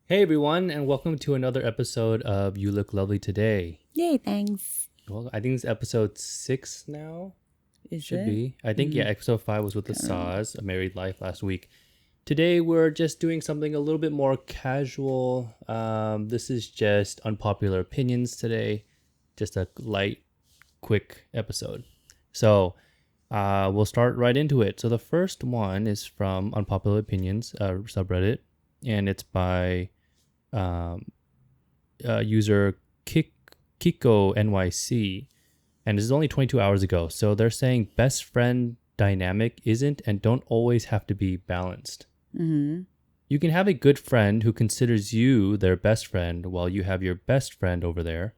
Hey everyone, and welcome to another episode of You Look Lovely Today. Yay, thanks. Well, I think it's episode 6 now. Is Should it? be. I think, episode 5 was with the Can't remember. Saws, A Married Life last week. Today we're just doing something a little bit more casual. This is just unpopular opinions today. Just a light, quick episode. So we'll start right into it. So the first one is from Unpopular Opinions subreddit, and it's by user Kiko NYC, and this is only 22 hours ago. So they're saying best friend dynamic isn't and don't always have to be balanced. Mm-hmm. You can have a good friend who considers you their best friend while you have your best friend over there.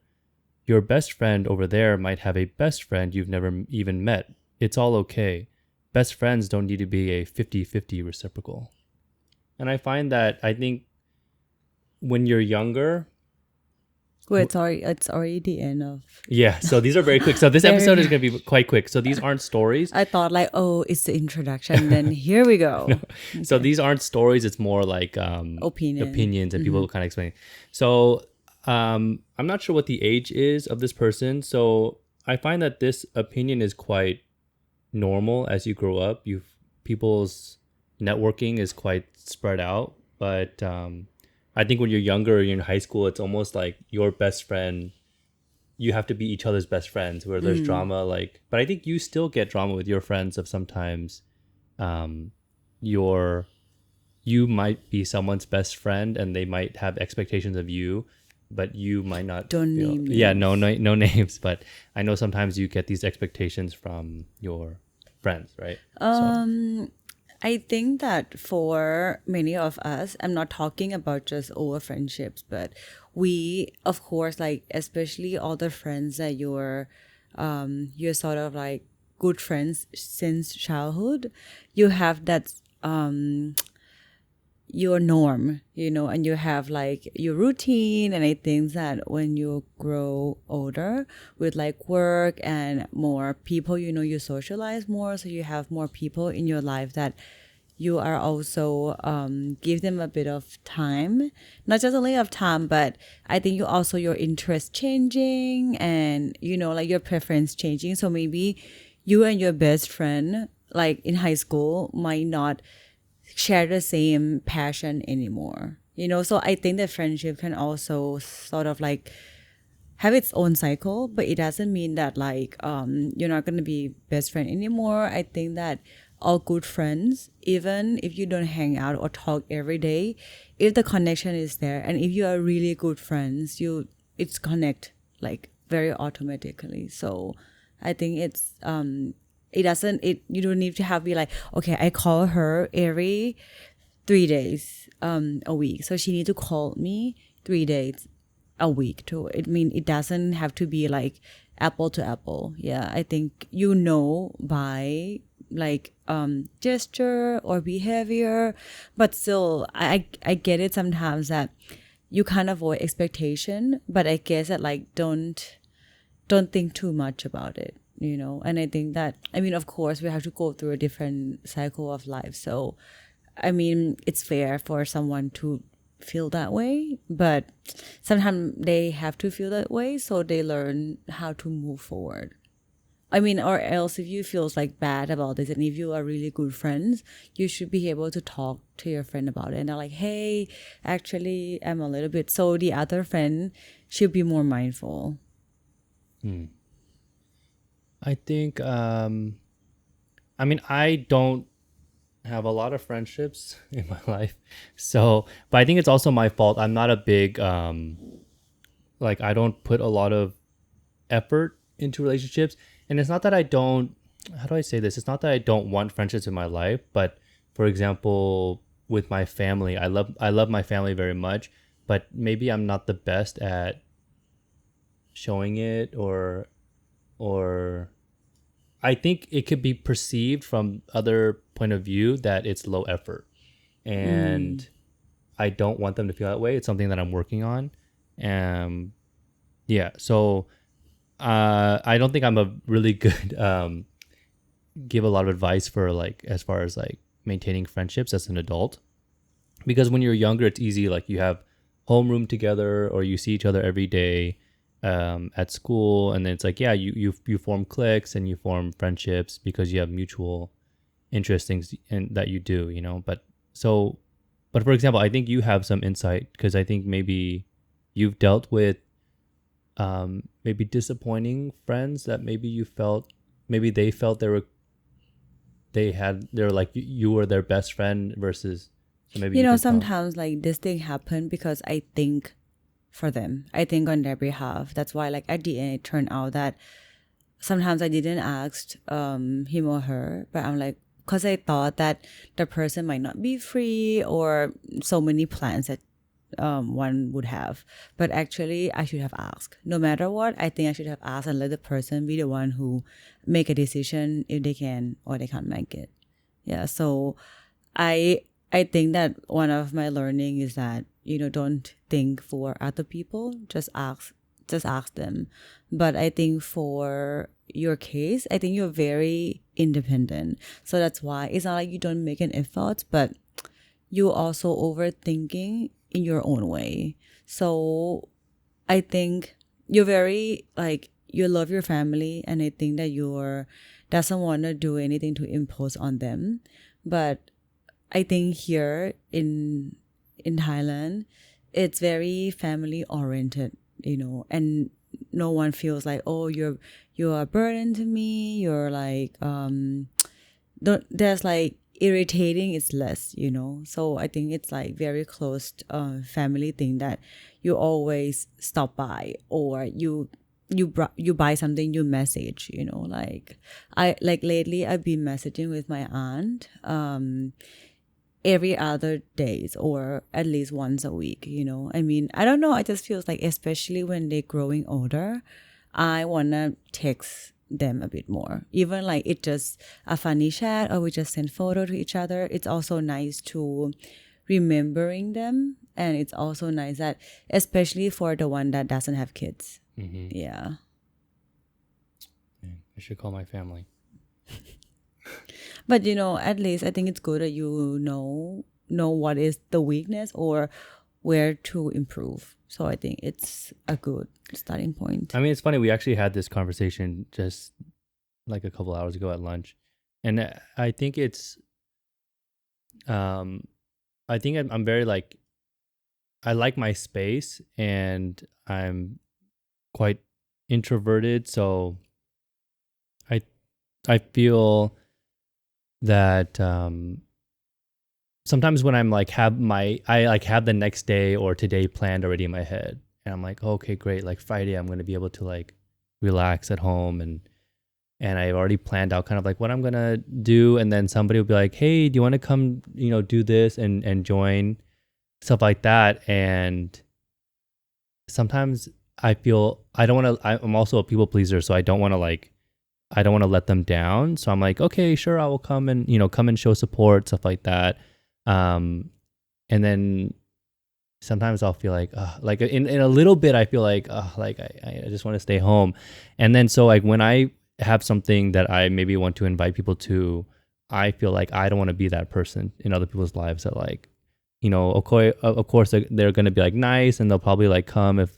Your best friend over there might have a best friend you've never even met. It's all okay. Best friends don't need to be a 50-50 reciprocal. And I find that I think when you're younger... Wait, it's already the end of... Yeah, so these are very quick. So this episode is going to be quite quick. So these aren't stories. I thought like, oh, it's the introduction. Then here we go. No. Okay. So these aren't stories. It's more like opinions and people kind of explain. So I'm not sure what the age is of this person. So I find that this opinion is quite normal as you grow up. People's networking is quite spread out. But I think when you're younger, you're in high school, it's almost like your best friend, you have to be each other's best friends where there's drama. But I think you still get drama with your friends of sometimes you might be someone's best friend and they might have expectations of you, but you might not. Don't name names. Yeah, no names. But I know sometimes you get these expectations from your friends, right? I think that for many of us, I'm not talking about just over friendships, but we, of course, like especially all the friends that you're sort of like good friends since childhood, you have that your norm, and you have like your routine. And I think that when you grow older with like work and more people, you socialize more. So you have more people in your life that you are also give them a bit of time, not just only of time, but I think you also your interest changing and, like your preference changing. So maybe you and your best friend, like in high school, might not share the same passion anymore, so I think that friendship can also sort of like have its own cycle, but it doesn't mean that like you're not going to be best friend anymore. I think that all good friends, even if you don't hang out or talk every day, if the connection is there and if you are really good friends, it's connect like very automatically. So I think it's you don't need to have be like, okay, I call her every 3 days a week, so she need to call me 3 days a week too. It doesn't have to be like apple to apple. Yeah, I think by like gesture or behavior, but still I get it sometimes that you can't avoid expectation, but I guess that like don't think too much about it. And I think that, of course, we have to go through a different cycle of life. So, it's fair for someone to feel that way, but sometimes they have to feel that way so they learn how to move forward. Or else if you feel like bad about this and if you are really good friends, you should be able to talk to your friend about it. And they're like, hey, actually, I'm a little bit. So the other friend should be more mindful. I think, I don't have a lot of friendships in my life. So, but I think it's also my fault. I'm not a big, I don't put a lot of effort into relationships. And it's not that I don't, how do I say this? It's not that I don't want friendships in my life, but for example, with my family, I love my family very much, but maybe I'm not the best at showing it or I think it could be perceived from other point of view that it's low effort, and I don't want them to feel that way. It's something that I'm working on. So I don't think I'm a really good give a lot of advice for like as far as like maintaining friendships as an adult, because when you're younger it's easy, like you have homeroom together, or you see each other every day at school, and then it's like, yeah, you form cliques and you form friendships because you have mutual interest things that you do, you know. But for example, I think you have some insight, because I think maybe you've dealt with maybe disappointing friends that maybe they felt they're like you were their best friend versus, so maybe sometimes like this thing happened because I think for them, I think on their behalf. That's why like at the end it turned out that sometimes I didn't ask him or her, but I'm like, because I thought that the person might not be free, or so many plans that one would have. But actually, I should have asked. No matter what, I think I should have asked and let the person be the one who make a decision if they can or they can't make it. Yeah. So I think that one of my learning is that, don't think for other people. Just ask them. But I think for your case, I think you're very independent. So that's why it's not like you don't make an effort, but you also overthinking in your own way. So I think you're very like, you love your family, and I think that you're doesn't want to do anything to impose on them. But I think here in Thailand, it's very family oriented, and no one feels like, oh, you're a burden to me. You're like there's like irritating is less, So I think it's like very close family thing that you always stop by, or you buy something, you message, like I like lately I've been messaging with my aunt every other days, or at least once a week, I mean, I don't know, I just feels like, especially when they're growing older, I want to text them a bit more, even like it's just a funny chat, or we just send photo to each other. It's also nice to remembering them, and it's also nice that, especially for the one that doesn't have kids. Mm-hmm. Yeah, I should call my family. but at least I think it's good that you know what is the weakness or where to improve. So I think it's a good starting point. I mean, it's funny, we actually had this conversation just like a couple hours ago at lunch, and I think it's I think I'm very like, I like my space, and I'm quite introverted, so I feel that sometimes when I'm like have the next day or today planned already in my head, and I'm like, okay, great, like Friday I'm going to be able to like relax at home, and I've already planned out kind of like what I'm going to do, and then somebody will be like, hey, do you want to come, do this and join, stuff like that. And sometimes I feel I'm also a people pleaser, so I don't want to let them down. So I'm like, okay, sure, I will come and, come and show support, stuff like that. And then sometimes I'll feel like in a little bit, I feel like, I just want to stay home. And then, so like when I have something that I maybe want to invite people to, I feel like I don't want to be that person in other people's lives that like, of course they're going to be like nice, and they'll probably like come if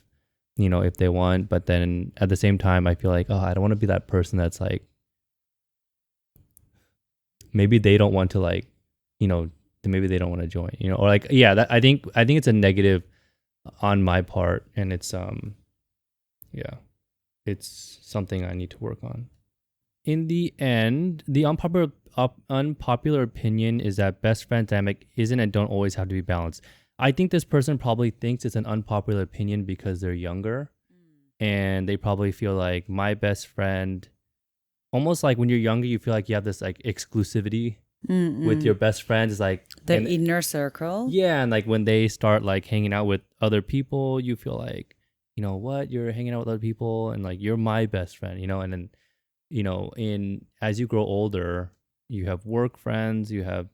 they want. But then at the same time, I feel like, oh, I don't want to be that person that's like, maybe they don't want to like, maybe they don't want to join, or like, yeah, that I think it's a negative on my part, and it's yeah, it's something I need to work on. In the end, the unpopular opinion is that best friend dynamic isn't and don't always have to be balanced. I think this person probably thinks it's an unpopular opinion because they're younger, and they probably feel like my best friend, almost like when you're younger, you feel like you have this like exclusivity with your best friends. It's like the inner circle. Yeah, and like when they start like hanging out with other people, you feel like, what, you're hanging out with other people, and like you're my best friend, and then, as you grow older, you have work friends, you have,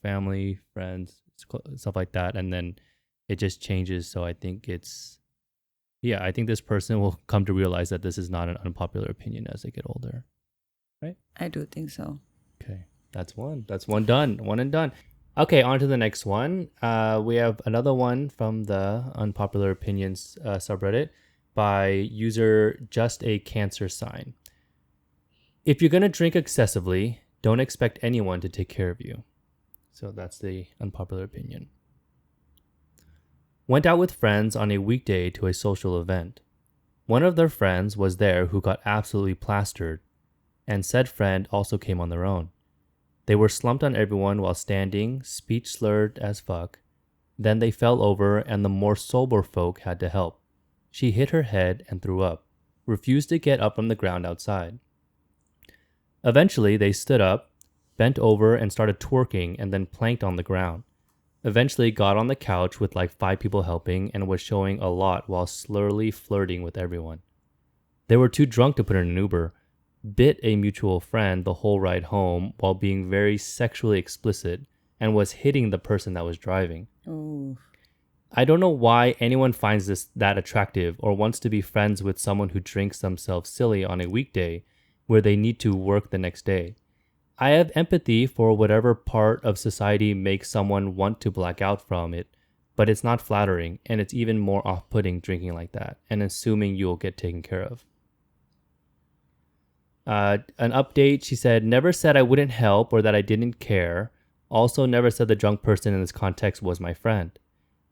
family friends, stuff like that, and then it just changes. So I think I think this person will come to realize that this is not an unpopular opinion as they get older, right? I do think so. Okay, that's one done, one and done. Okay, on to the next one. We have another one from the Unpopular Opinions subreddit by user Just a Cancer Sign. If you're going to drink excessively, don't expect anyone to take care of you. So that's the unpopular opinion. Went out with friends on a weekday to a social event. One of their friends was there who got absolutely plastered, and said friend also came on their own. They were slumped on everyone while standing, speech slurred as fuck. Then they fell over and the more sober folk had to help. She hit her head and threw up, refused to get up from the ground outside. Eventually, they stood up, bent over and started twerking and then planked on the ground. Eventually got on the couch with like 5 people helping and was showing a lot while slurly flirting with everyone. They were too drunk to put in an Uber, bit a mutual friend the whole ride home while being very sexually explicit and was hitting the person that was driving. Oh. I don't know why anyone finds this that attractive or wants to be friends with someone who drinks themselves silly on a weekday where they need to work the next day. I have empathy for whatever part of society makes someone want to black out from it, but it's not flattering, and it's even more off-putting drinking like that and assuming you'll get taken care of. An update, she said, never said I wouldn't help or that I didn't care. Also never said the drunk person in this context was my friend.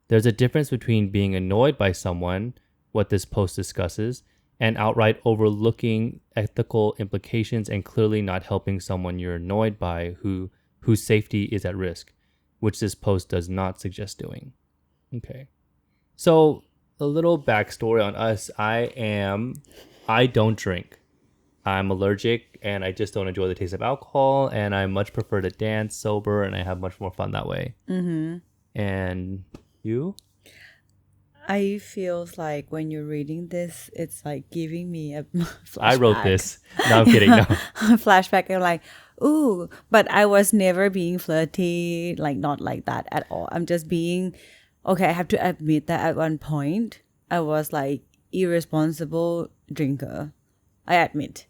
There's a difference between being annoyed by someone, what this post discusses, and outright overlooking ethical implications and clearly not helping someone you're annoyed by whose safety is at risk, which this post does not suggest doing. Okay. So a little backstory on us. I don't drink. I'm allergic and I just don't enjoy the taste of alcohol, and I much prefer to dance sober and I have much more fun that way. Mm-hmm. And you? I feels like when you're reading this, it's like giving me a flashback. I wrote this. No, I'm kidding. No. Flashback. I'm like, ooh, but I was never being flirty, like not like that at all. I'm just being, okay, I have to admit that at one point, I was like irresponsible drinker. I admit.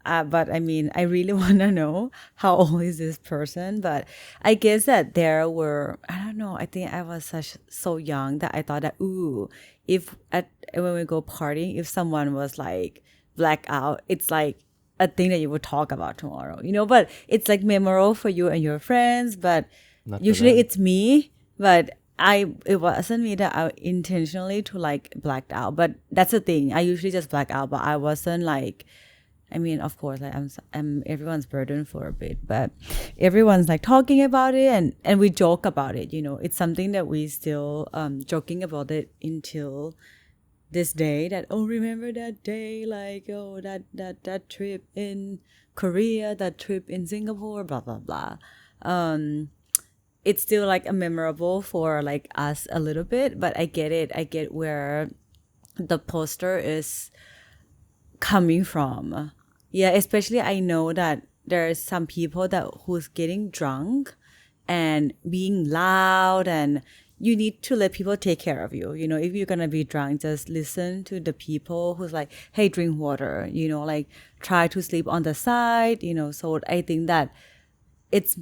But I mean, I really want to know how old is this person. But I guess that there were, I don't know, I think I was so young that I thought that, ooh, when we go partying, if someone was like black out, it's like a thing that you would talk about tomorrow, you know, but it's like memorable for you and your friends. But usually it's me, but it wasn't me that I intentionally to like blacked out. But that's the thing. I usually just black out, but I wasn't like, I mean, of course, like I'm everyone's burden for a bit, but everyone's like talking about it and we joke about it, you know. It's something that we still joking about it until this day that, oh, remember that day, like, oh, that trip in Korea, that trip in Singapore, blah, blah, blah. It's still like a memorable for like us a little bit, but I get it. I get where the poster is coming from. Yeah, especially I know that there are some people that who's getting drunk and being loud, and you need to let people take care of you. You know, if you're gonna be drunk, just listen to the people who's like, hey, drink water, you know, like try to sleep on the side, you know. So I think that it's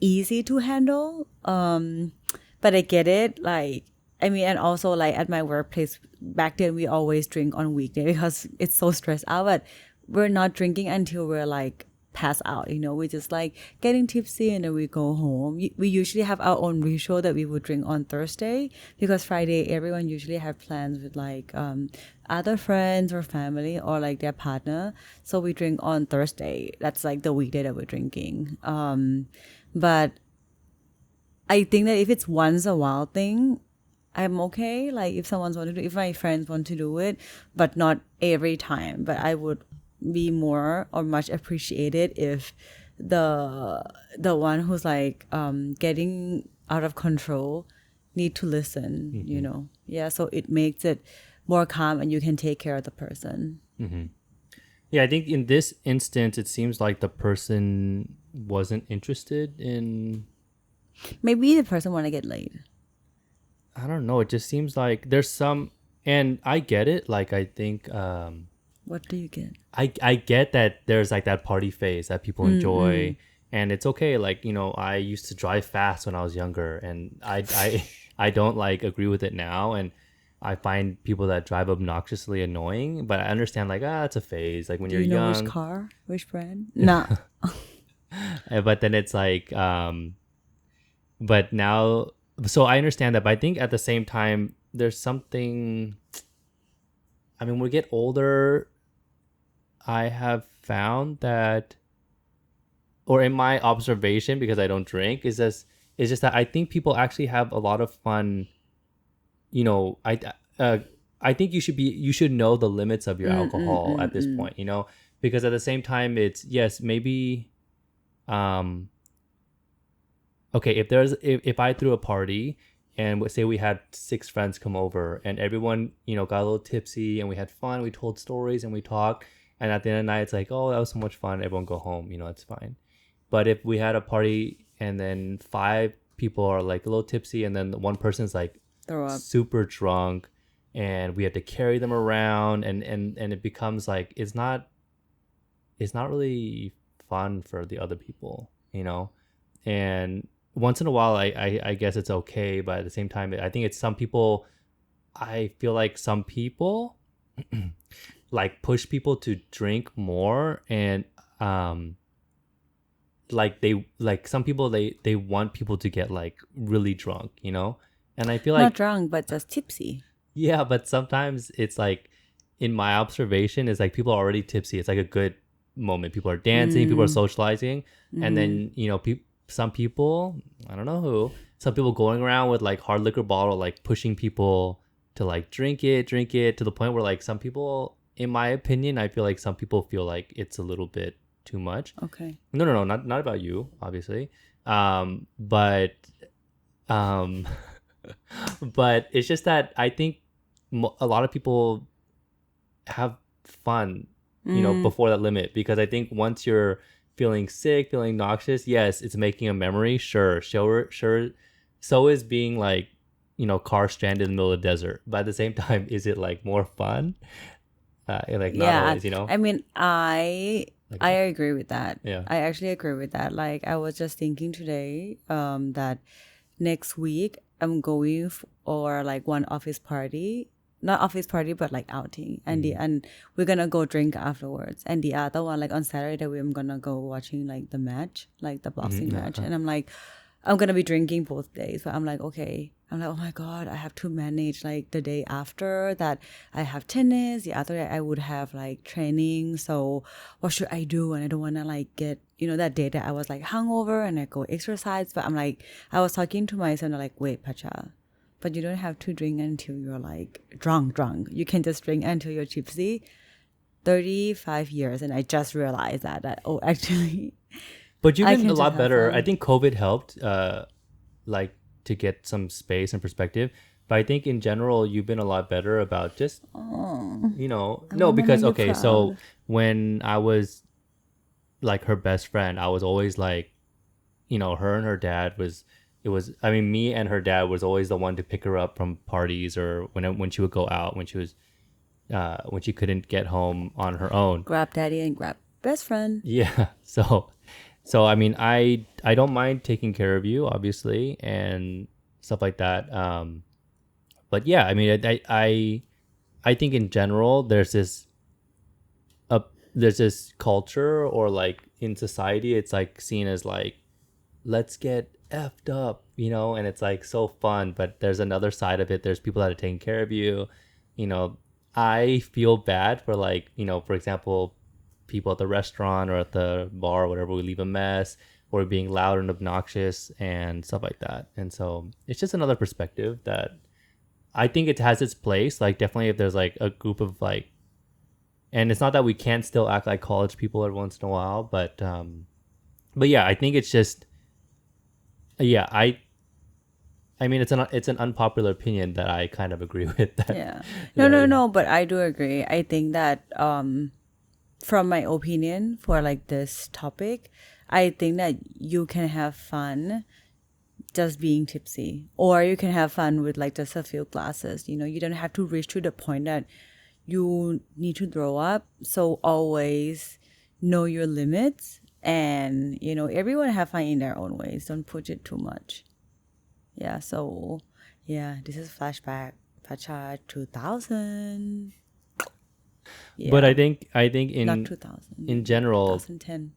easy to handle. But I get it, like, I mean, and also like at my workplace back then, we always drink on weekday because it's so stressed out. But we're not drinking until we're like pass out, you know. We just like getting tipsy and then we go home. We usually have our own ritual that we would drink on Thursday because Friday everyone usually have plans with like other friends or family or like their partner. So we drink on Thursday. That's like the weekday that we're drinking. But I think that if it's once a while thing, I'm okay. Like if someone's want to do, if my friends want to do it, but not every time. But I would be more or much appreciated if the one who's like getting out of control need to listen. Mm-hmm. You know, yeah. So it makes it more calm, and you can take care of the person. Mm-hmm. Yeah, I think in this instance, it seems like the person wasn't interested in. Maybe the person want to get laid. I don't know. It just seems like there's some, and I get it. Like, I think. What do you get? I get that there's like that party phase that people enjoy, and it's okay. Like, I used to drive fast when I was younger, and I don't like agree with it now, and I find people that drive obnoxiously annoying, but I understand like, it's a phase. Like when Do you're you know young. which car, which brand? No. But then it's like, but now, so I understand that, but I think at the same time, there's something, I mean, when we get older, I have found that, or in my observation, because I don't drink, is just that I think people actually have a lot of fun. Uh, I think you should know the limits of your alcohol at this point, because at the same time, it's, yes, maybe, okay, if I threw a party and say we had 6 friends come over and everyone, got a little tipsy and we had fun, we told stories and we talked, and at the end of the night, it's like, oh, that was so much fun, everyone go home, it's fine. But if we had a party and then 5 people are like a little tipsy and then one person's like super drunk and we have to carry them around, and it becomes like, it's not really fun for the other people, and once in a while I guess it's okay, but at the same time, I think it's some people, I feel like some people like push people to drink more, and like some people, they want people to get like really drunk, and I feel like not drunk, but just tipsy. Yeah, but sometimes it's like, in my observation, is like people are already tipsy. It's like a good moment. People are dancing, people are socializing, and then some people, I don't know who, some people going around with like hard liquor bottle, like pushing people to like drink it to the point where like some people, in my opinion, I feel like some people feel like it's a little bit too much. Okay. No, not about you, obviously. But but it's just that I think a lot of people have fun, before that limit, because I think once you're feeling sick, feeling noxious, yes, it's making a memory, sure. So is being like, car stranded in the middle of the desert. But at the same time, is it like more fun? Like not always, I mean, I agree with that. Yeah. I actually agree with that. Like, I was just thinking today that next week I'm going for like one office party, not office party, but like outing, and and we're gonna go drink afterwards. And the other one, like on Saturday, I'm gonna go watching like the match, like the boxing match. And I'm like, I'm gonna be drinking both days, but I'm like, okay. I'm like, oh my God, I have to manage like the day after that. I have tennis. The other day I would have like training. So what should I do? And I don't want to like get, that day that I was like hungover and I go exercise. But I'm like, I was talking to myself and I'm like, wait, Patcha, but you don't have to drink until you're like drunk. You can just drink until you're tipsy. 35 years. And I just realized that oh, actually. But you've been a lot better. I think COVID helped, like, to get some space and perspective. But I think in general, you've been a lot better about just, no, because, okay, so when I was like her best friend, I was always like, her and her dad me and her dad was always the one to pick her up from parties, or when she would go out, when she couldn't get home on her own. Grab daddy and grab best friend. Yeah. So I mean, I don't mind taking care of you, obviously, and stuff like that. But yeah, I mean, I think in general there's this culture, or like in society, it's like seen as like, let's get effed up, and it's like so fun. But there's another side of it. There's people that are taking care of you. I feel bad for like, for example, people at the restaurant or at the bar or whatever, we leave a mess, or being loud and obnoxious and stuff like that. And so it's just another perspective that I think it has its place. Like, definitely if there's like a group of like, and it's not that we can't still act like college people every once in a while, but yeah, I think it's just, yeah, I mean, it's an unpopular opinion that I kind of agree with. That, yeah. No, but I do agree. I think that from my opinion for like this topic, I think that you can have fun just being tipsy, or you can have fun with like just a few glasses. You don't have to reach to the point that you need to throw up. So always know your limits And, everyone have fun in their own ways. Don't push it too much. Yeah, so, yeah, this is flashback. Patcha 2000. Yeah. But I think Not 2000. in general, 2010.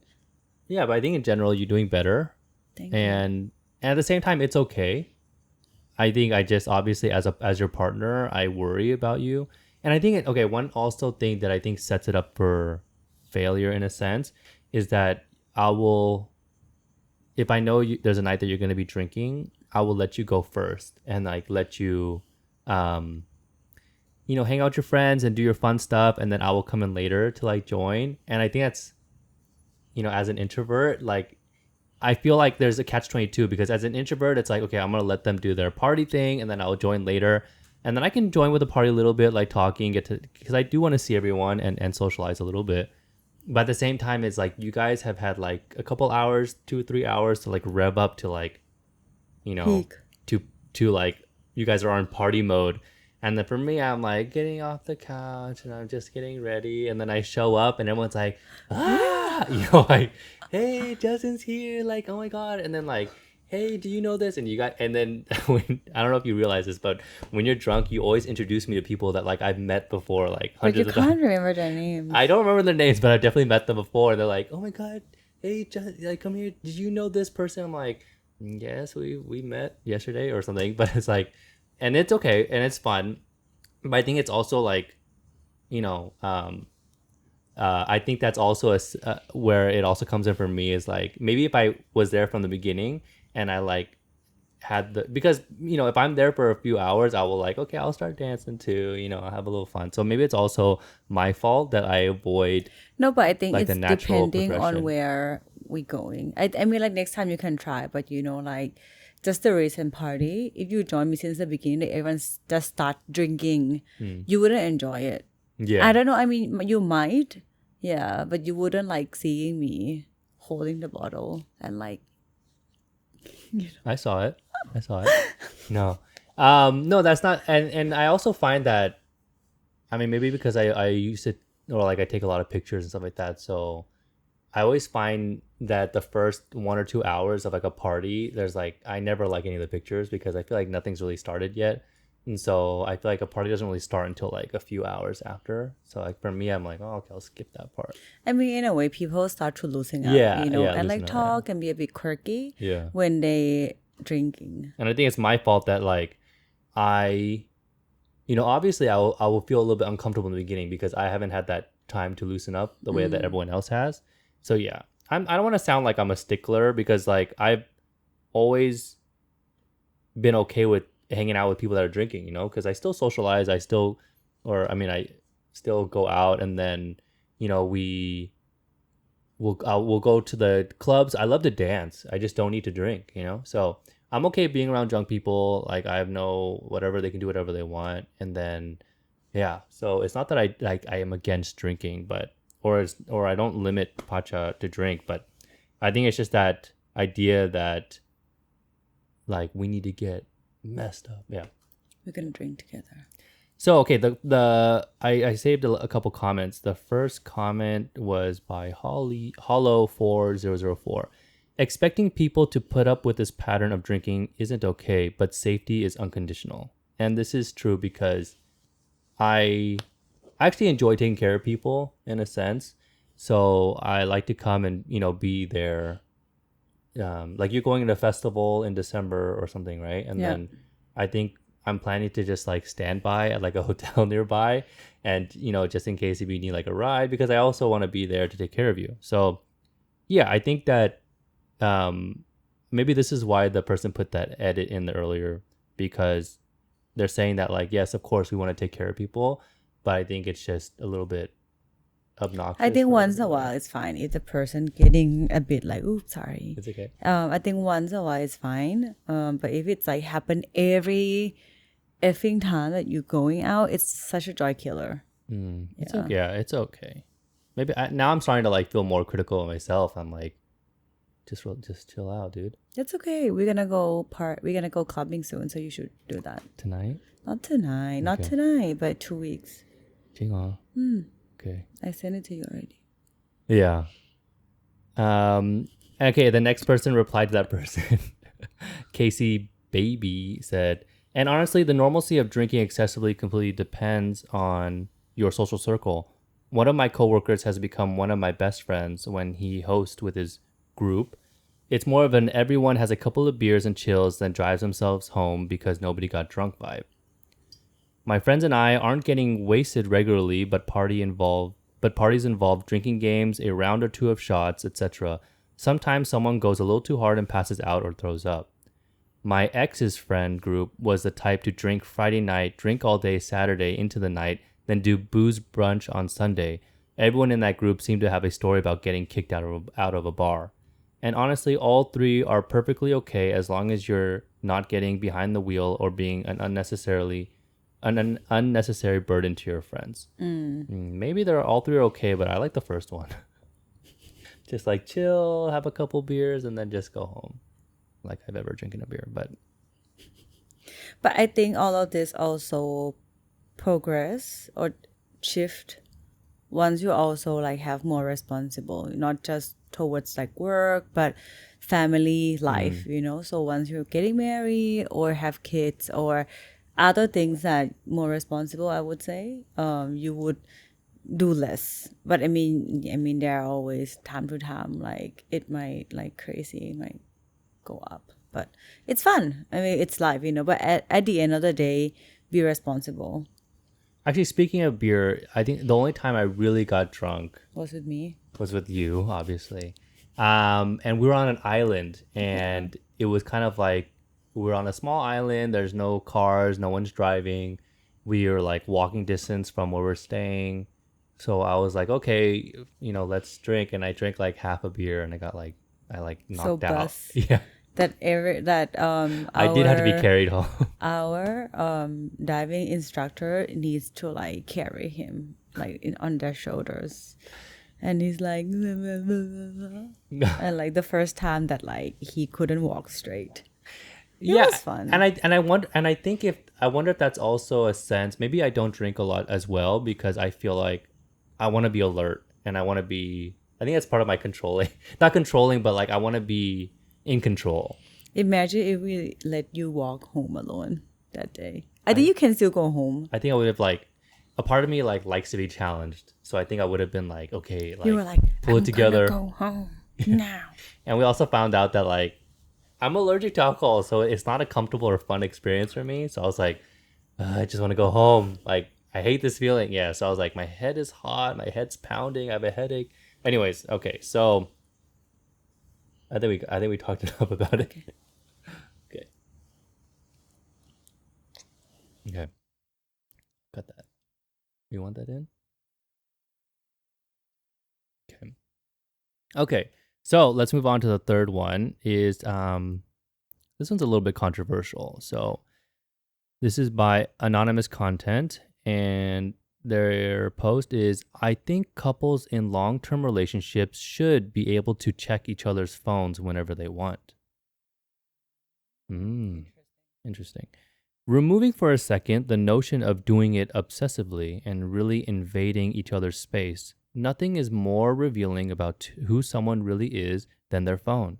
yeah, but I think in general you're doing better. Thank you. And at the same time, it's okay. I think I just obviously as your partner, I worry about you. And I think one also thing that I think sets it up for failure in a sense is that I will, if I know there's a night that you're going to be drinking, I will let you go first and like let you, hang out with your friends and do your fun stuff, and then I will come in later to like join. And I think that's, as an introvert, like I feel like there's a catch-22 because as an introvert, it's like, okay, I'm going to let them do their party thing and then I'll join later. And then I can join with the party a little bit, like talking, because I do want to see everyone and socialize a little bit. But at the same time, it's like you guys have had like a couple hours, 2-3 hours to like rev up to like, Peak. to like you guys are on party mode. And then for me, I'm like getting off the couch and I'm just getting ready. And then I show up and everyone's like, like, hey, Justin's here. Like, oh my God. And then like, hey, do you know this? And then I don't know if you realize this, but when you're drunk, you always introduce me to people that like I've met before, like hundreds of times. But you can't remember their names. I don't remember their names, but I've definitely met them before. And they're like, oh my God, hey, like, come here. Did you know this person? I'm like, yes, we met yesterday or something. But it's like, and it's okay and it's fun. But I think it's also like, I think that's also where it also comes in for me is like, maybe if I was there from the beginning and I like because, if I'm there for a few hours, I will like, okay, I'll start dancing too, I'll have a little fun. So maybe it's also my fault that I avoid. No, but I think like, it's depending on where we're going. I mean, like next time you can try, but like just the recent party, if you join me since the beginning, like everyone just start drinking, you wouldn't enjoy it. Yeah. I don't know. I mean, you might, yeah, but you wouldn't like seeing me holding the bottle and like. I saw it. No, no, that's not. And I also find that, I mean, maybe because I used it, or like I take a lot of pictures and stuff like that, so I always find that the first 1 or 2 hours of like a party, there's like, I never like any of the pictures because I feel like nothing's really started yet. And so I feel like a party doesn't really start until like a few hours after. So like for me, I'm like, oh, okay, I'll skip that part. I mean, in a way, people start to loosen up, and like talk and be a bit quirky when they drinking. And I think it's my fault that like obviously I will feel a little bit uncomfortable in the beginning because I haven't had that time to loosen up the way that everyone else has. So yeah, I don't want to sound like I'm a stickler because like I've always been okay with hanging out with people that are drinking, because I still socialize. I still go out, and then we'll go to the clubs. I love to dance. I just don't need to drink, So I'm okay being around drunk people. Like I have whatever, they can do whatever they want, and then yeah. So it's not that I am against drinking, but or I don't limit Patcha to drink, but I think it's just that idea that like we need to get messed up. Yeah, we're gonna drink together. So okay, I saved a couple comments. The first comment was by Hollow4004. Expecting people to put up with this pattern of drinking isn't okay, but safety is unconditional. And this is true because I actually enjoy taking care of people in a sense. So I like to come and be there. Like you're going to a festival in December or something, right? And then I think I'm planning to just like stand by at like a hotel nearby and, just in case if you need like a ride, because I also want to be there to take care of you. So yeah, I think that maybe this is why the person put that edit in the earlier, because they're saying that like, yes, of course we want to take care of people, but I think it's just a little bit obnoxious. I think once in a while it's fine. If the person getting a bit like, oops, sorry. It's okay. I think once in a while it's fine. But if it's like happen every effing time that you're going out, it's such a joy killer. It's okay. Yeah, it's okay. Maybe now I'm starting to like feel more critical of myself. I'm like, just chill out, dude. It's okay. We're gonna go clubbing soon, so you should do that tonight. Not tonight, not tonight, but 2 weeks. Okay. I sent it to you already. Yeah. Okay, the next person replied to that person. Casey Baby said, and honestly, the normalcy of drinking excessively completely depends on your social circle. One of my coworkers has become one of my best friends when he hosts with his group. It's more of an everyone has a couple of beers and chills, then drives themselves home because nobody got drunk vibe. My friends and I aren't getting wasted regularly, but parties involve drinking games, a round or two of shots, etc. Sometimes someone goes a little too hard and passes out or throws up. My ex's friend group was the type to drink Friday night, drink all day Saturday into the night, then do booze brunch on Sunday. Everyone in that group seemed to have a story about getting kicked out of a bar. And honestly, all three are perfectly okay as long as you're not getting behind the wheel or being an unnecessary burden to your friends. Maybe they're all three are okay, but I like the first one. Just like chill, have a couple beers, and then just go home. Like I've ever drinking a beer, but I think all of this also progress or shift once you also like have more responsible, not just towards like work, but family life, So once you're getting married or have kids or other things that more responsible, I would say, you would do less. But I mean, there are always time to time, like it might like crazy, it might go up, but it's fun. I mean, it's life, but at the end of the day, be responsible. Actually, speaking of beer, I think the only time I really got drunk Was with me. was with you, obviously. And we were on an island, and it was kind of like we were on a small island. There's no cars, no one's driving. We were like walking distance from where we're staying. So I was like, okay, let's drink. And I drank like half a beer, and I knocked out. Bus. Yeah. I did have to be carried home. Our diving instructor needs to like carry him like on their shoulders, and he's like, and like the first time that like he couldn't walk straight. It was fun. And I wonder if that's also a sense. Maybe I don't drink a lot as well because I feel like I want to be alert and I want to be. I think that's part of my controlling, not controlling, but like I want to be in control. Imagine if we let you walk home alone that day. I think you can still go home. I think I would have like, a part of me like likes to be challenged, so I think I would have been like, okay, like you were like, pull it together, go home now. And we also found out that like I'm allergic to alcohol, so it's not a comfortable or fun experience for me. So I was like, I just want to go home. Like I hate this feeling. Yeah. So I was like, my head is hot, my head's pounding, I have a headache. Anyways, okay, so I think we talked enough about it. Okay. Cut that. You want that in? Okay. Okay. So let's move on to the third one. Is this one's a little bit controversial. So this is by Anonymous Content, and their post is, I think couples in long-term relationships should be able to check each other's phones whenever they want. Interesting. Removing for a second the notion of doing it obsessively and really invading each other's space, nothing is more revealing about who someone really is than their phone.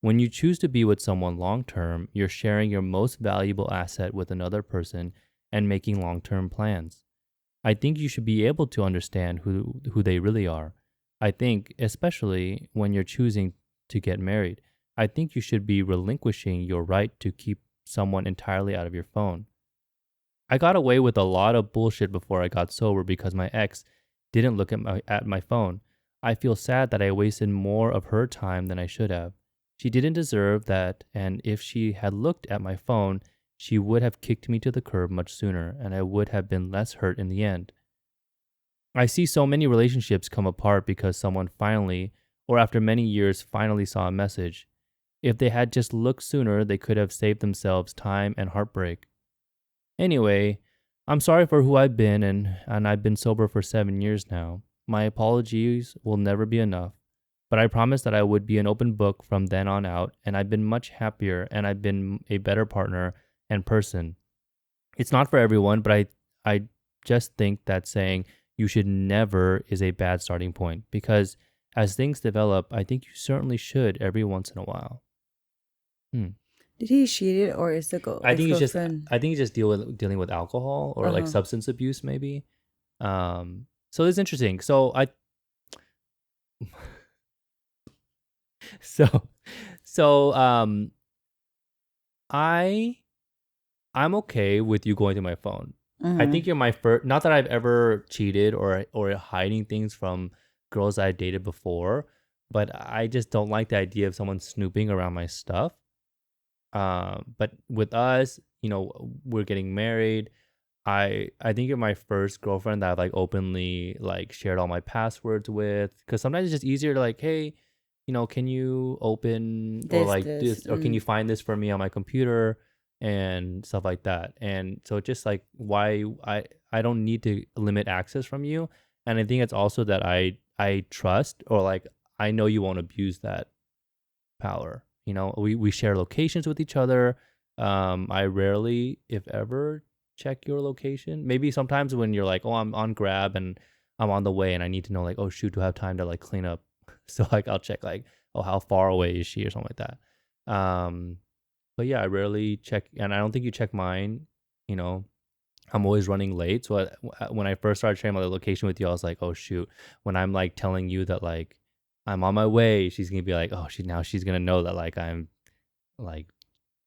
When you choose to be with someone long-term, you're sharing your most valuable asset with another person and making long-term plans. I think you should be able to understand who they really are. I think, especially when you're choosing to get married, I think you should be relinquishing your right to keep someone entirely out of your phone. I got away with a lot of bullshit before I got sober because my ex didn't look at my phone. I feel sad that I wasted more of her time than I should have. She didn't deserve that, and if she had looked at my phone, she would have kicked me to the curb much sooner, and I would have been less hurt in the end. I see so many relationships come apart because someone finally, or after many years, finally saw a message. If they had just looked sooner, they could have saved themselves time and heartbreak. Anyway, I'm sorry for who I've been, and I've been sober for 7 years now. My apologies will never be enough, but I promised that I would be an open book from then on out, and I've been much happier, and I've been a better partner and person. It's not for everyone, but I just think that saying you should never is a bad starting point, because As things develop, I think you certainly should every once in a while. Did he cheat it, or is the I think girlfriend? he's just dealing with alcohol or like substance abuse maybe. So it's interesting. So I'm okay with you going through my phone. I think you're my first. Not that I've ever cheated or hiding things from girls I dated before, but I just don't like the idea of someone snooping around my stuff. But with us, we're getting married. I think you're my first girlfriend that I've like openly like shared all my passwords with. Because sometimes it's just easier to like, hey, can you open or like this, or can you find this for me on my computer and stuff like that. And so just like why I don't need to limit access from you. And I think it's also that I trust, or like I know you won't abuse that power. We share locations with each other. I rarely, if ever, check your location. Maybe sometimes when you're like, oh, I'm on Grab and I'm on the way and I need to know like, oh shoot, do I have time to like clean up? So like I'll check like, oh, how far away is she or something like that. But yeah, I rarely check, and I don't think you check mine. I'm always running late. So when I first started sharing my location with you, I was like, oh shoot, when I'm like telling you that like I'm on my way, she's gonna be like, oh, she's gonna know that like I'm like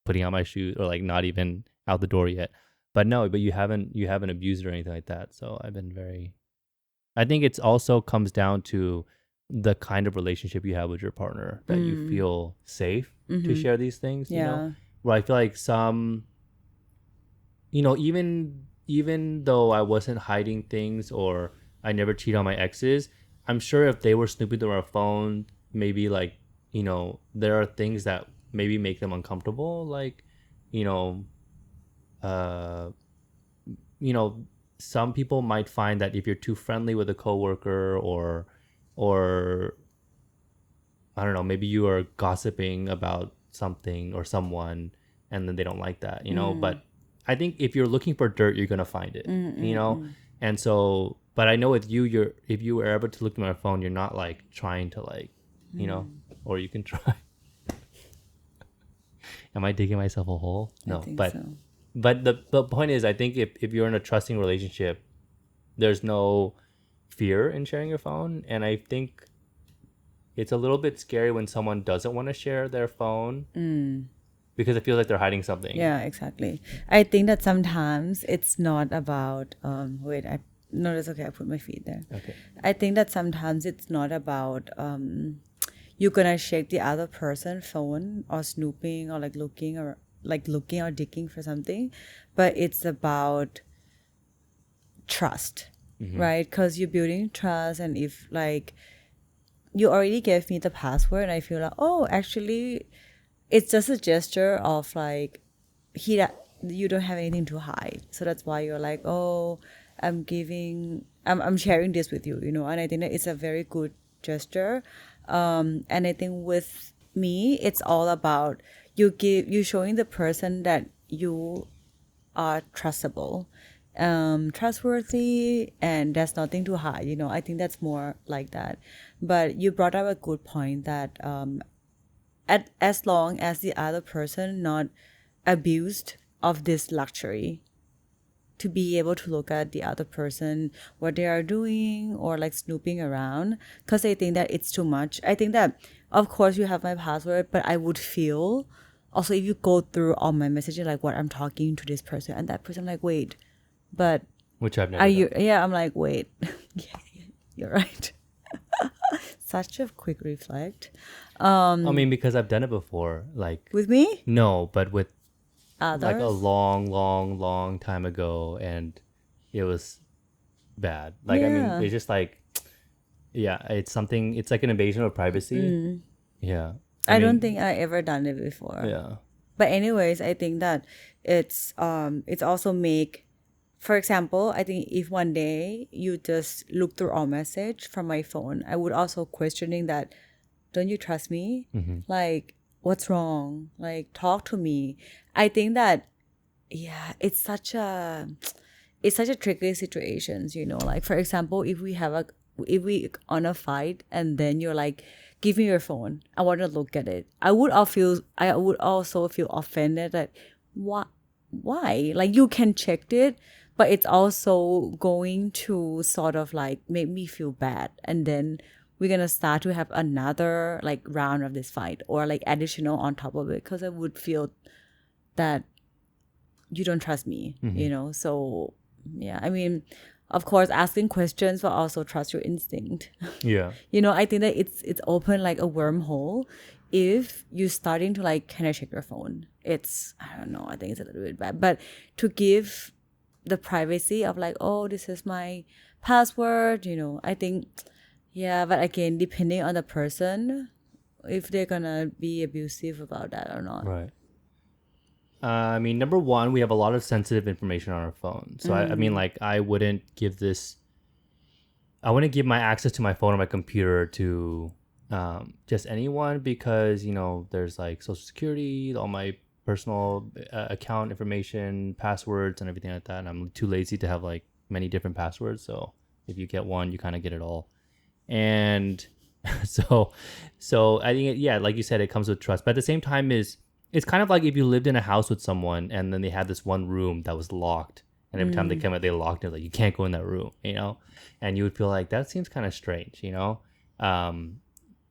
putting on my shoes or like not even out the door yet. But no, but you haven't abused or anything like that. So I think it's also comes down to the kind of relationship you have with your partner, that you feel safe to share these things. Where I feel like some, even though I wasn't hiding things or I never cheat on my exes, I'm sure if they were snooping through our phone, maybe like, there are things that maybe make them uncomfortable. Like, uh, some people might find that if you're too friendly with a coworker, or I don't know, maybe you are gossiping about something or someone, and then they don't like that, But I think if you're looking for dirt, you're gonna find it, And so, but I know with you, if you were ever to look at my phone, you're not like trying to like, or you can try. Am I digging myself a hole? No, but so. But the point is, I think if you're in a trusting relationship, there's no fear in sharing your phone, and I think it's a little bit scary when someone doesn't want to share their phone because it feels like they're hiding something. Yeah, exactly. I think that sometimes it's not about no, that's okay. I put my feet there. Okay. I think that sometimes it's not about you're gonna check the other person's phone or snooping or like looking or digging for something, but it's about trust, right? Because you're building trust, and if like you already gave me the password and I feel like, oh, actually it's just a gesture of like you don't have anything to hide, so that's why you're like, oh, I'm sharing this with you, and I think that it's a very good gesture. And I think with me, it's all about you showing the person that you are trustable, trustworthy, and there's nothing to hide. I think that's more like that. But you brought up a good point that as long as the other person not abused of this luxury to be able to look at the other person, what they are doing, or like snooping around, because I think that it's too much. I think that, of course, you have my password, but I would feel also if you go through all my messages, like what I'm talking to this person and that person, like, wait, but which I've never done. Yeah, I'm like, wait. Yeah, you're right. Such a quick reflect. I mean, because I've done it before, like with me? No, but with others? Like a long time ago, and it was bad. Like, yeah. I mean, it's just like, yeah, it's something. It's like an invasion of privacy. Yeah, I don't think I ever done it before. Yeah, but anyways, I think that it's also make. For example, I think if one day you just look through all message from my phone, I would also questioning that, don't you trust me? Like, what's wrong? Like, talk to me. I think that, yeah, it's such a tricky situations, like, for example, if we have if we on a fight and then you're like, give me your phone, I want to look at it, I would also feel offended that why? Like, you can check it, but it's also going to sort of like make me feel bad, and then we're gonna start to have another like round of this fight or like additional on top of it, because I would feel that you don't trust me, So yeah, I mean, of course, asking questions, but also trust your instinct. Yeah. I think that it's open like a wormhole. If you're starting to like, can I check your phone? It's, I don't know, I think it's a little bit bad. But to give the privacy of like, oh, this is my password, I think, yeah, but again, depending on the person, if they're gonna be abusive about that or not. Right. I mean, number one, we have a lot of sensitive information on our phone. So I mean, like, I wouldn't give my access to my phone or my computer to just anyone, because there's like Social Security, all my personal account information, passwords, and everything like that, and I'm too lazy to have like many different passwords. So if you get one, you kind of get it all. And so I think like you said, it comes with trust, but at the same time it's kind of like if you lived in a house with someone and then they had this one room that was locked, and every time they came out, they locked it, like, you can't go in that room, and you would feel like that seems kind of strange,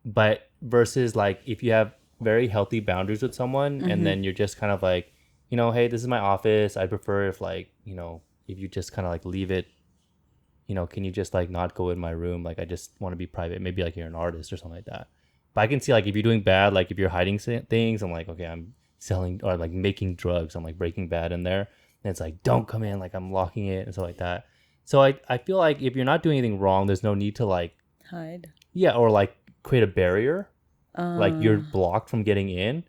but versus like if you have very healthy boundaries with someone, and then you're just kind of like, hey, this is my office. I prefer if like, if you just kind of like leave it, can you just like not go in my room? Like, I just want to be private. Maybe like you're an artist or something like that. But I can see like if you're doing bad, like if you're hiding things, I'm like, okay, I'm selling or like making drugs. I'm like Breaking Bad in there. And it's like, don't come in. Like, I'm locking it and stuff like that. So I feel like if you're not doing anything wrong, there's no need to like hide. Yeah. Or like create a barrier. Like, you're blocked from getting in.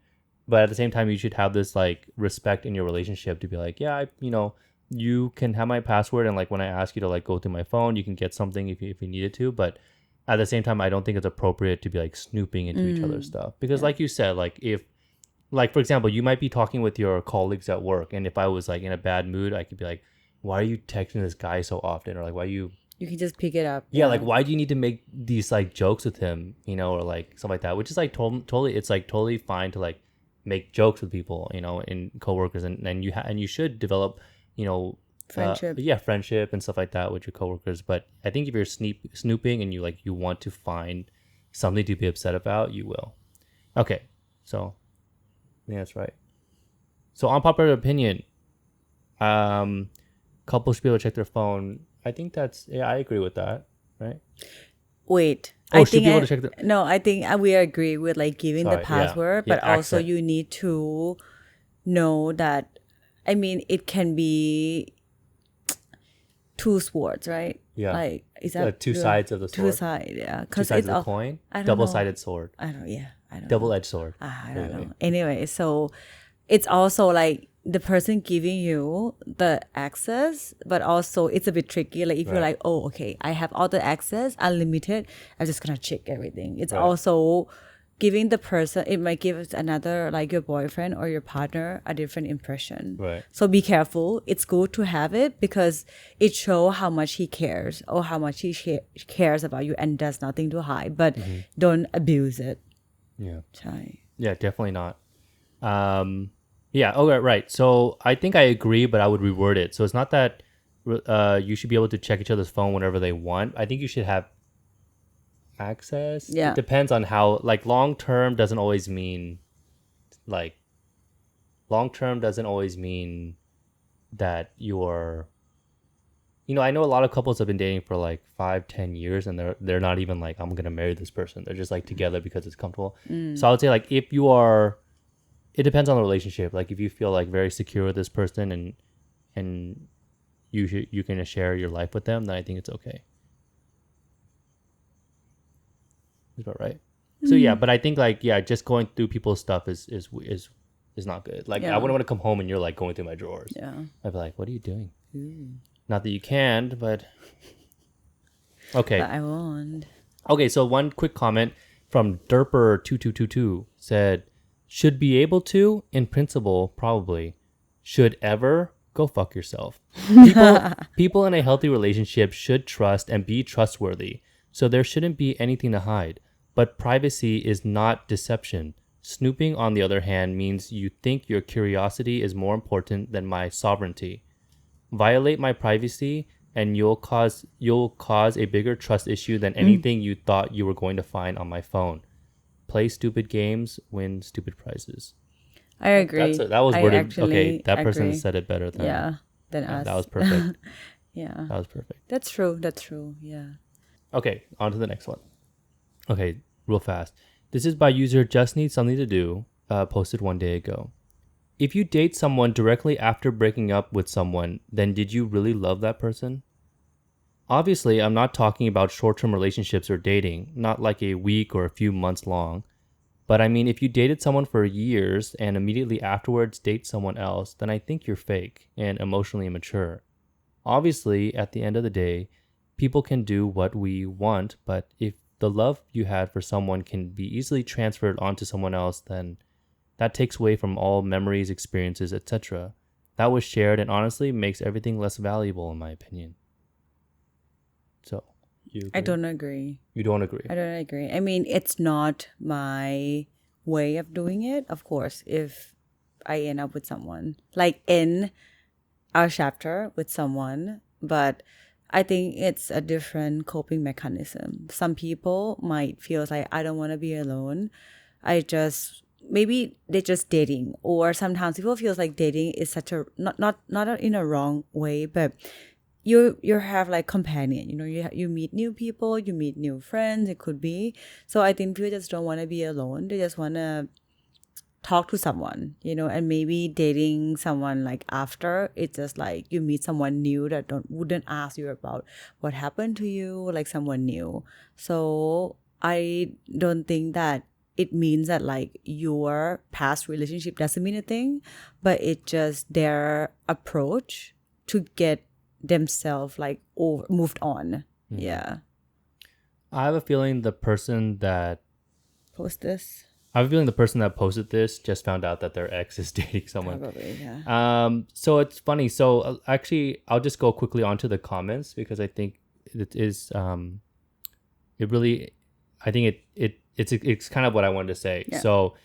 But at the same time, you should have this like respect in your relationship to be like, yeah, you can have my password. And like, when I ask you to like go through my phone, you can get something if you needed to. But at the same time, I don't think it's appropriate to be like snooping into each other's stuff. Because like you said, like if, like, for example, you might be talking with your colleagues at work. And if I was like in a bad mood, I could be like, why are you texting this guy so often? Or like, why you can just pick it up. Yeah, like, why do you need to make these like jokes with him, or like stuff like that, which is like totally, it's like totally fine to like make jokes with people, and coworkers, and you should develop, friendship. Friendship and stuff like that with your coworkers. But I think if you're snooping and you want to find something to be upset about, you will. Okay, so I think that's right. So, unpopular opinion, couples should be able to check their phone. I think I agree with that, right? Wait. I think be able to check no, I think we agree with like giving the password, but also you need to know that, I mean, it can be two swords, right? Yeah. Like, is that two sides of the sword? Two sides, yeah. Two sides of the coin? Double-sided sword. I don't know. Double-edged sword. I don't know. Anyway, so it's also like the person giving you the access, but also it's a bit tricky. Like, if you're like, oh, okay, I have all the access, unlimited, I'm just gonna check everything. It's also giving the person, it might give another, like your boyfriend or your partner, a different impression. Right. So be careful. It's good to have it because it shows how much he cares or how much he cares about you and does nothing to hide. But don't abuse it. Yeah. Chai. Yeah, definitely not. Yeah. Okay. Right. So I think I agree, but I would reword it. So it's not that you should be able to check each other's phone whenever they want. I think you should have access. Yeah. It depends on how, like, long term doesn't always mean that you're, I know a lot of couples have been dating for like 5-10 years and they're not even like, I'm gonna marry this person. They're just like together because it's comfortable. So I would say, like, if you are, it depends on the relationship. Like, if you feel like very secure with this person and you can share your life with them, then I think it's okay. Is that right? So yeah, but I think like, yeah, just going through people's stuff is not good. Like, I wouldn't want to come home and you're like going through my drawers. Yeah. I'd be like, what are you doing? Not that you can, but okay. But I won't. Okay, so one quick comment from Derper2222 said, should be able to, in principle, probably. Should ever, go fuck yourself. People in a healthy relationship should trust and be trustworthy. so there shouldn't be anything to hide. But privacy is not deception. Snooping, on the other hand, means you think your curiosity is more important than my sovereignty. Violate my privacy and you'll cause a bigger trust issue than anything you thought you were going to find on my phone. Play stupid games, win stupid prizes. I agree. That was worded. Okay, that person agree. said it better than us. That was perfect. Yeah. That was perfect. That's true. Yeah. Okay, on to the next one. Okay, real fast. This is by user Just Need Something to Do, posted 1 day ago. If you date someone directly after breaking up with someone, then did you really love that person? Obviously, I'm not talking about short-term relationships or dating, not like a week or a few months long. But I mean, if you dated someone for years and immediately afterwards date someone else, then I think you're fake and emotionally immature. Obviously, at the end of the day, people can do what we want, but if the love you had for someone can be easily transferred onto someone else, then that takes away from all memories, experiences, etc. That was shared and honestly makes everything less valuable, in my opinion. So, you agree? I don't agree. You don't agree? I don't agree. I mean, it's not my way of doing it. Of course, if I end up with someone, like in our chapter with someone, but I think it's a different coping mechanism. Some people might feel like, I don't want to be alone. Maybe they're just dating, or sometimes people feel like dating is such a not in a wrong way, but you have like companion, you meet new people, you meet new friends, it could be. So I think people just don't want to be alone. They just want to talk to someone, and maybe dating someone like after, it's just like you meet someone new that wouldn't ask you about what happened to you, like someone new. So I don't think that it means that like your past relationship doesn't mean a thing, but it just their approach to get themselves like moved on. Mm-hmm. Yeah. I have a feeling the person that posted this just found out that their ex is dating someone. Probably, yeah. So it's funny. So actually, I'll just go quickly onto the comments because I think it is. It's kind of what I wanted to say. Yeah. So,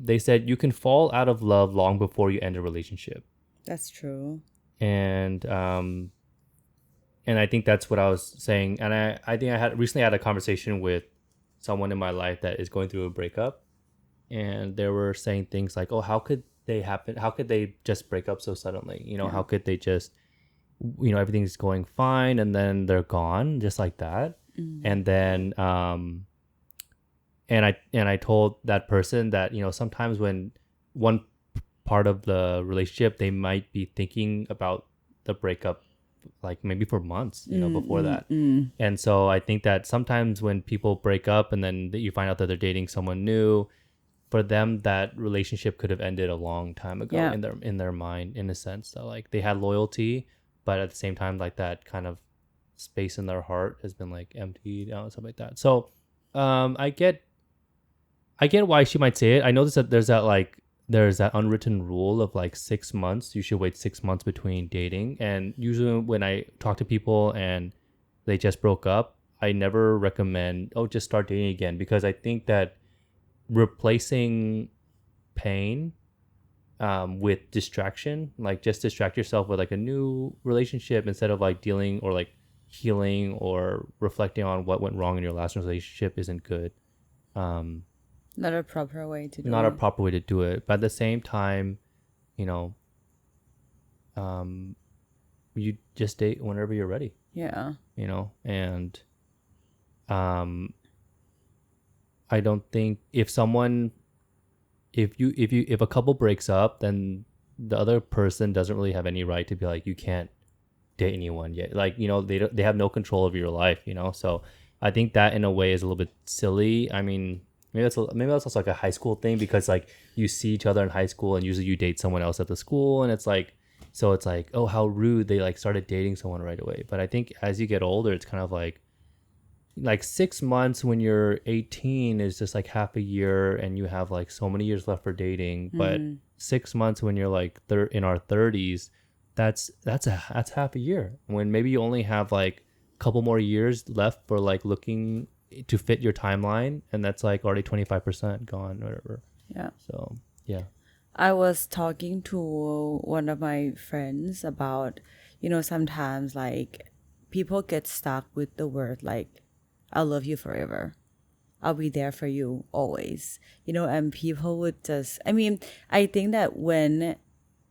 they said you can fall out of love long before you end a relationship. That's true. And I think that's what I was saying. And I think I recently had a conversation with someone in my life that is going through a breakup, and they were saying things like, oh, how could they happen? How could they just break up so suddenly? How could they just, everything's going fine and then they're gone just like that. Mm-hmm. And then, and I told that person that, sometimes when one part of the relationship, they might be thinking about the breakup like maybe for months, before that. And so I think that sometimes when people break up and then you find out that they're dating someone new, for them that relationship could have ended a long time ago. Yeah. in their mind, in a sense that like they had loyalty, but at the same time like that kind of space in their heart has been like emptied out and stuff like that. So I get why she might say it. I noticed that there's that unwritten rule of like 6 months. You should wait 6 months between dating. And usually when I talk to people and they just broke up, I never recommend, just start dating again, because I think that replacing pain with distraction, like just distract yourself with like a new relationship instead of like dealing or like healing or reflecting on what went wrong in your last relationship, isn't good. Not a proper way to do it. Not a proper way to do it. But at the same time, you just date whenever you're ready. Yeah. And I don't think if a couple breaks up, then the other person doesn't really have any right to be like, you can't date anyone yet. Like, they have no control over your life, So I think that in a way is a little bit silly. I mean, maybe that's also like a high school thing, because like you see each other in high school and usually you date someone else at the school, and it's like, oh, how rude, they like started dating someone right away. But I think as you get older, it's kind of like 6 months when you're 18 is just like half a year, and you have like so many years left for dating. But 6 months when you're like in our 30s, that's half a year, when maybe you only have like couple more years left for like looking to fit your timeline, and that's like already 25% gone, whatever. Yeah. So yeah. I was talking to one of my friends about, sometimes like people get stuck with the word like, I'll love you forever. I'll be there for you always. And people would just, I think that when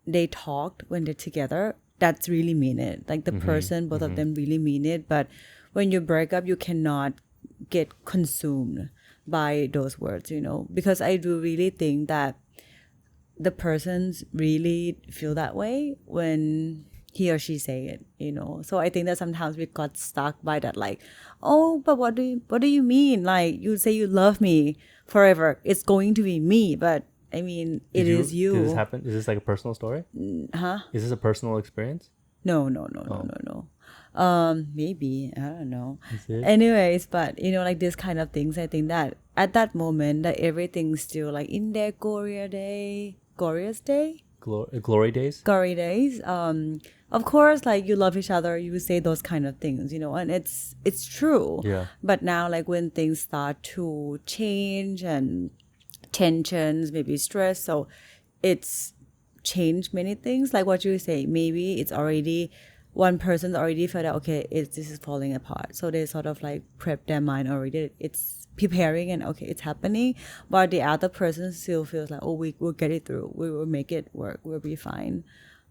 they talked, when they're together, that's really mean it. Like the person, both of them really mean it. But when you break up, you cannot get consumed by those words, because I do really think that the persons really feel that way when he or she say it. So I think that sometimes we got stuck by that, like, oh, but what do you mean? Like, you say you love me forever, it's going to be me, but it is you. Did this happen? Is this like a personal story? Is this a personal experience? No. Maybe, I don't know. Is it? Anyways, but like this kind of things, I think that at that moment that everything's still like in their glory days. Of course, like you love each other, you say those kind of things, and it's true. Yeah. But now, like when things start to change and tensions, maybe stress, so it's changed many things. Like what you say, maybe it's already one person's already felt that okay, this is falling apart, so they sort of like prep their mind already. It's preparing and okay, it's happening, but the other person still feels like, oh, we will get it through, we will make it work, we'll be fine.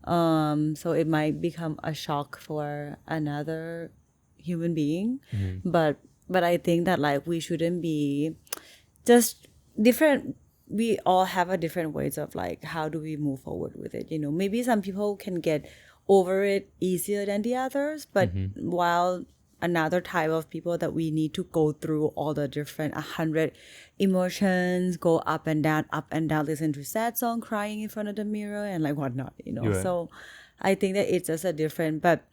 So it might become a shock for another human being. But I think that like we shouldn't be just different. We all have a different ways of like how do we move forward with it. Maybe some people can get over it easier than the others, but while another type of people that we need to go through all the different 100 emotions, go up and down, listen to sad song, crying in front of the mirror and like whatnot, Right. So I think that it's just a different, but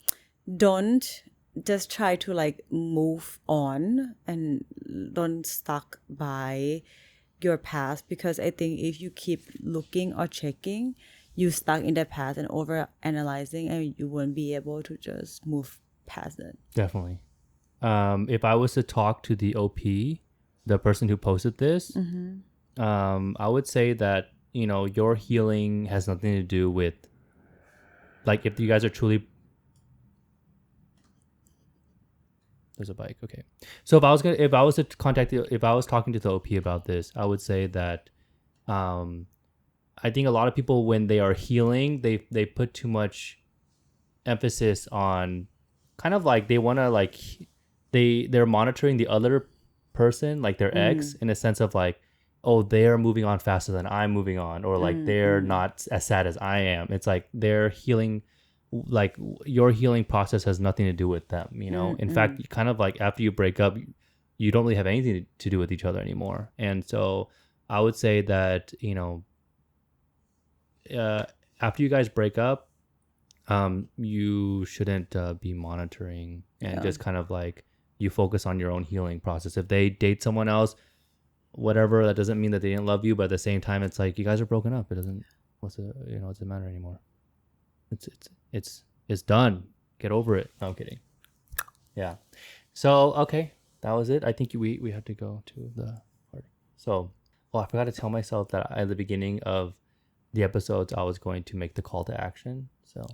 don't just try to like move on and don't stuck by your past, because I think if you keep looking or checking, you stuck in the past and over analyzing, and you won't be able to just move past it. Definitely. If I was to talk to the OP, the person who posted this, I would say that your healing has nothing to do with, like, if you guys are truly. There's a bike. Okay. So if I was talking to the OP about this, I would say that I think a lot of people, when they are healing, they put too much emphasis on kind of like they want to like they're monitoring the other person, like their ex, in a sense of like, oh, they're moving on faster than I'm moving on, or like they're not as sad as I am. It's like they're healing, like your healing process has nothing to do with them, in fact, kind of like after you break up, you don't really have anything to do with each other anymore. And so I would say that after you guys break up, you shouldn't be monitoring and just kind of like you focus on your own healing process. If they date someone else, whatever, that doesn't mean that they didn't love you, but at the same time, it's like you guys are broken up. It doesn't doesn't matter anymore. It's done. Get over it. No, I'm kidding. Yeah. So okay, that was it. I think we have to go to the party. So, I forgot to tell myself that at the beginning of the episodes I was going to make the call to action. So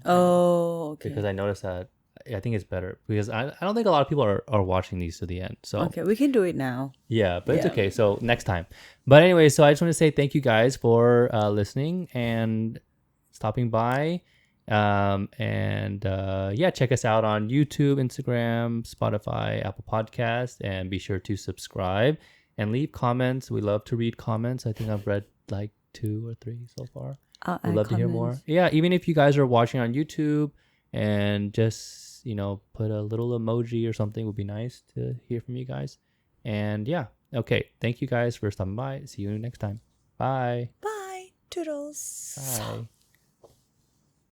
Okay. Because I noticed that I think it's better because I don't think a lot of people are watching these to the end. So okay, we can do it now. Yeah, but it's okay. So next time. But anyway, so I just want to say thank you guys for listening and stopping by. Check us out on YouTube, Instagram, Spotify, Apple Podcast, and be sure to subscribe and leave comments. We love to read comments. I think I've read like 2 or 3 so far. We'd love to hear more. Yeah, even if you guys are watching on YouTube and just, put a little emoji or something would be nice to hear from you guys. And yeah, okay. Thank you guys for stopping by. See you next time. Bye. Bye. Toodles. Bye.